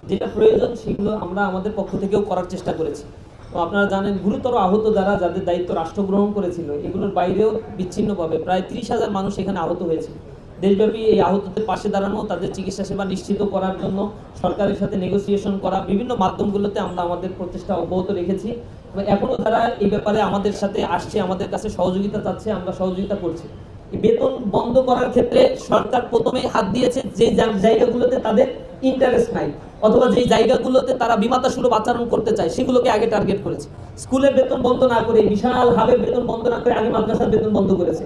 যেটা প্রয়োজন সেগুলো আমরা আমাদের পক্ষ থেকেও করার চেষ্টা করেছি। তো আপনারা জানেন গুরুতর আহত যাদের দায়িত্ব রাষ্ট্র গ্রহণ করেছিল, এগুলোর বাইরেও বিচ্ছিন্নভাবে প্রায় 30,000 মানুষ এখানে আহত হয়েছে। দেশব্যাপী এই আহতদের পাশে দাঁড়ানো, তাদের চিকিৎসা সেবা নিশ্চিত করার জন্য সরকারের সাথে নেগোসিয়েশন করা, বিভিন্ন মাধ্যমগুলোতে আমরা আমাদের প্রচেষ্টা অব্যাহত রেখেছি। এখনো যারা এই ব্যাপারে আমাদের সাথে আসছে, আমাদের কাছে সহযোগিতা চাচ্ছে, আমরা সহযোগিতা করছি। বেতন বন্ধ করার ক্ষেত্রে সরকার প্রথমেই হাত দিয়েছে যে জায়গাগুলোতে তাদের ইন্টারেস্ট নাই, অথবা যে জায়গাগুলোতে তারা বিমাতা সুলভ আচরণ করতে চায় সেগুলোকে আগে টার্গেট করেছে। স্কুলের বেতন বন্ধ না করে, বিশাল ভাবে বেতন বন্ধ না করে আগে মাদ্রাসার বেতন বন্ধ করেছে।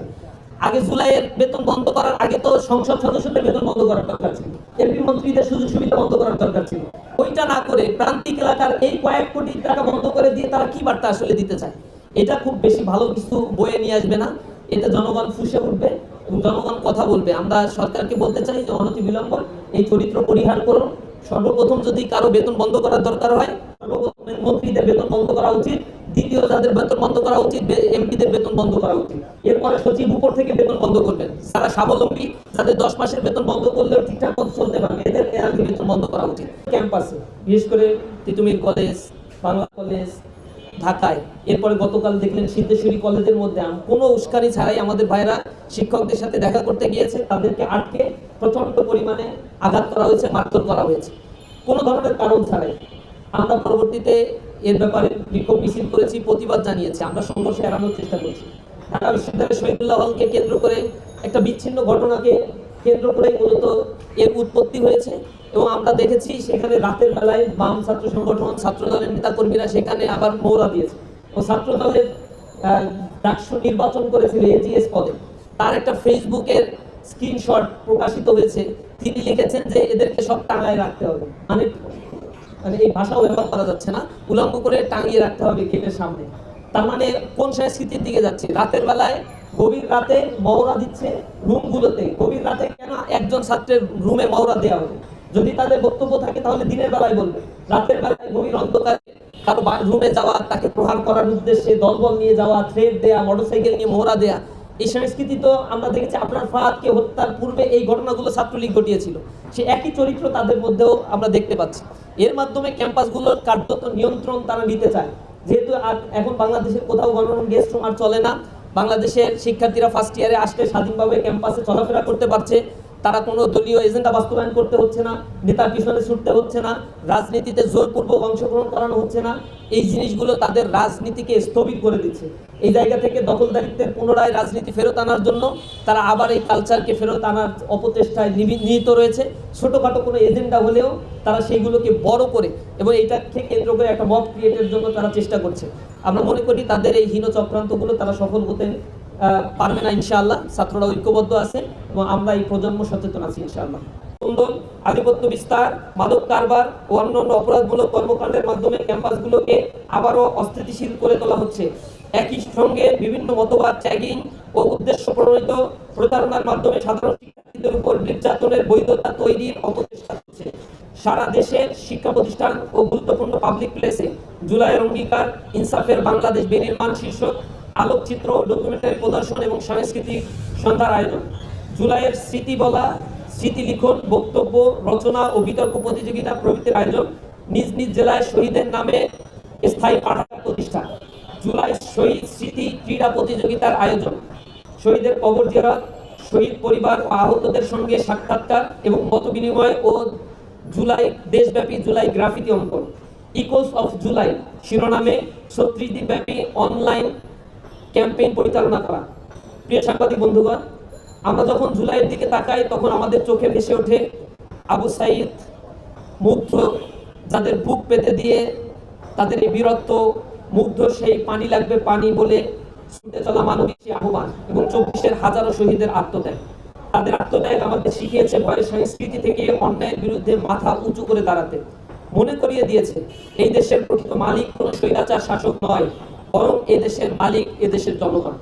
আগে জুলাইয়ের বেতন বন্ধ করার আগে তো সংসদ সদস্যদের বেতন বন্ধ করার দরকার ছিল, এমপি মন্ত্রীদের সুযোগ সুবিধা বন্ধ করার দরকার ছিল। ওইটা না করে প্রান্তিক এলাকার এই কয়েক কোটি টাকা বন্ধ করে দিয়ে তারা কি বার্তা আসলে দিতে চায়? এটা খুব বেশি ভালো কিছু বয়ে নিয়ে আসবে না। এটা জনগণ ফুঁসে উঠবে এবং জনগণ কথা বলবে। আমরা সরকারকে বলতে চাই যে অনতি বিলম্ব এই চরিত্র পরিহার করুন। সর্বপ্রথম যদি কারো বেতন বন্ধ করার দরকার হয়, সর্বপ্রথম মন্ত্রীদের বেতন বন্ধ করা উচিত, দ্বিতীয় যাদের বেতন বন্ধ করা উচিত এমপিদের বেতন বন্ধ করা উচিত। এরপরে সচিব উপর থেকে বেতন বন্ধ করবেন। যারা স্বাবলম্বী, যাদের 10 মাসের বেতন বন্ধ করলেও ঠিকঠাক মতো চলতে পারবে, এদের আগে বেতন বন্ধ করা উচিত। ক্যাম্পাসে বিশেষ করে তিতুমির কলেজ, বাংলা কলেজ, ঢাকায়, এরপরে গতকাল দেখলেন সিদ্ধেশ্বরী কলেজের মধ্যে কোনো উস্কানি ছাড়াই আমাদের ভাইরা শিক্ষকদের সাথে দেখা করতে গিয়েছে, তাদেরকে আটকে প্রচন্ড পরিমাণে আঘাত করা হয়েছে, মারধর করা হয়েছে কোনো ধরনের কারণ ছাড়াই। আমরা পরবর্তীতে এর ব্যাপারে বিক্ষোভ মিছিল করেছি, প্রতিবাদ জানিয়েছি, আমরা সংঘর্ষ এড়ানোর চেষ্টা করছি। ঢাকা বিশ্ববিদ্যালয়ের শহীদুল্লাহ হলকে কেন্দ্র করে একটা বিচ্ছিন্ন ঘটনাকে কেন্দ্র করে মূলত এর উৎপত্তি হয়েছে এবং আমরা দেখেছি সেখানে রাতের বেলায় বাম ছাত্র সংগঠন, ছাত্র দলের নেতা কর্মীরা সেখানে আবার মহড়া দিয়েছে ও ছাত্র দলের ডাকসু নির্বাচন করেছিল এজিএস পদে। তার একটা ফেসবুকের স্ক্রিনশট প্রকাশিত হয়েছে। তিনি লিখেছেন যে এদেরকে সব টাঙায় রাখতে হবে, মানে এই ভাষাও ব্যবহার করা যাচ্ছে না, উলঙ্গ করে টাঙিয়ে রাখতে হবে গেটের সামনে। তার মানে কোন সংস্কৃতির দিকে যাচ্ছে? রাতের বেলায় গভীর রাতে মহড়া দিচ্ছে রুমগুলোতে। গভীর রাতে কেন একজন ছাত্রের রুমে মহড়া দেওয়া হবে? যদি তাদের বক্তব্য থাকে তাহলে দিনের বেলায় বলবে। রাতের বেলায় গভীর অন্ধকারে কারো রুমে যাওয়া, তাকে প্রহার করার উদ্দেশ্যে দলবল নিয়ে যাওয়া, থ্রেড দেয়া, মোটরসাইকেল নিয়ে মহড়া দেয়া, এই সংস্কৃতি তো আমরা দেখেছি। আপনার ফাহাদকে হত্যার পূর্বে এই ঘটনাগুলো ছাত্রলীগ ঘটিয়েছিল, সে একই চরিত্র তাদের মধ্যেও আমরা দেখতে পাচ্ছি। এর মাধ্যমে ক্যাম্পাসগুলোর কার্যত নিয়ন্ত্রণ তারা নিতে চায়। যেহেতু এখন বাংলাদেশের কোথাও গণরুম গেস্ট রুম আর চলে না, বাংলাদেশের শিক্ষার্থীরা ফার্স্ট ইয়ারে আসলে স্বাধীনভাবে ক্যাম্পাসে চলাফেরা করতে পারছে, তারা কোনো দলীয় এজেন্ডা বাস্তবায়ন করতে হচ্ছে না, নেতার পিছনে ছুটতে হচ্ছে না, রাজনীতিতে জোরপূর্বক অংশগ্রহণ করানো হচ্ছে না। এই জিনিসগুলো তাদের রাজনীতিকে স্থবির করে দিচ্ছে। এই জায়গা থেকে দখলদারিত্বের পুনরায় রাজনীতি ফেরত আনার জন্য তারা আবার এই কালচারকে ফেরত আনার অপচেষ্টায় নিহিত রয়েছে। ছোটোখাটো কোনো এজেন্ডা হলেও তারা সেইগুলোকে বড় করে এবং এইটাকে কেন্দ্র করে একটা মব ক্রিয়েটের জন্য তারা চেষ্টা করছে। আমরা মনে করি তাদের এই হীন চক্রান্তগুলো তারা সফল হতে পারবে না ইনশাআল্লাহ। ছাত্ররা ঐক্যবদ্ধ আছে এবং আমরা এই প্রজন্ম সচেতন আছি ইনশাআল্লাহ। সুন্দর আধিপত্য বিস্তার, মাদক কারবার ও অন্যান্য অপরাধমূলক কর্মকাণ্ডের মাধ্যমে ক্যাম্পাসগুলোকে আবারও অস্থিতিশীল করে তোলা হচ্ছে। একই সঙ্গে বিভিন্ন মতবাদ ত্যাগিং ও উদ্দেশ্য প্রণোদিত প্রতারণার মাধ্যমে সাধারণ শিক্ষার্থীদের উপর নির্যাতনের বৈধতা তৈরির অপচেষ্টা হচ্ছে। সারা দেশের শিক্ষা প্রতিষ্ঠান ও গুরুত্বপূর্ণ পাবলিক প্লেসে জুলাইয়ের অঙ্গীকার, ইনসাফের বাংলাদেশ বেনির্মাণ শীর্ষক আলোকচিত্র, ডকুমেন্টারি প্রদর্শন এবং সাংস্কৃতিক সন্ধ্যার আয়োজন। জুলাইয়ের স্মৃতি বলা, স্মৃতি লিখন, বক্তব্য রচনা ও বিতর্ক প্রতিযোগিতা প্রভৃতির আয়োজন। নিজ নিজ জেলায় শহীদের নামে স্থায়ী পাঠাগার প্রতিষ্ঠা। জুলাই শহীদ স্মৃতি ক্রীড়া প্রতিযোগিতার আয়োজন। শহীদের কবর জিয়ারত, শহীদ পরিবার ও আহতদের সঙ্গে সাক্ষাৎকার এবং মত বিনিময় ও জুলাই দেশব্যাপী জুলাই গ্রাফিতি অঙ্কন। ইকোস অফ জুলাই শিরোনামে 36 দিনব্যাপী অনলাইন ক্যাম্পেইন পরিচালনা করা। প্রিয় সাংবাদিক বন্ধুগণ, আমরা যখন জুলাইয়ের দিকে তাকাই তখন আমাদের চোখে ভেসে ওঠে আবু সাইদ, মুগ্ধ, যাদের বুক পেতে দিয়ে তাদের এই বীরত্ব, মুগ্ধ সেই পানি লাগবে পানি বলে ছুটে চলা মানবিক আহ্বান এবং 24-এর হাজারো শহীদের আত্মত্যাগ। তাদের আত্মত্যাগ আমাদের শিখিয়েছে ভয়ের সংস্কৃতি থেকে অন্যায়ের বিরুদ্ধে মাথা উঁচু করে দাঁড়াতে। মনে করিয়ে দিয়েছে এই দেশের প্রকৃত মালিক কোনো স্বৈরাচার শাসক নয়, বরং এদেশের মালিক এদেশের জনগণ।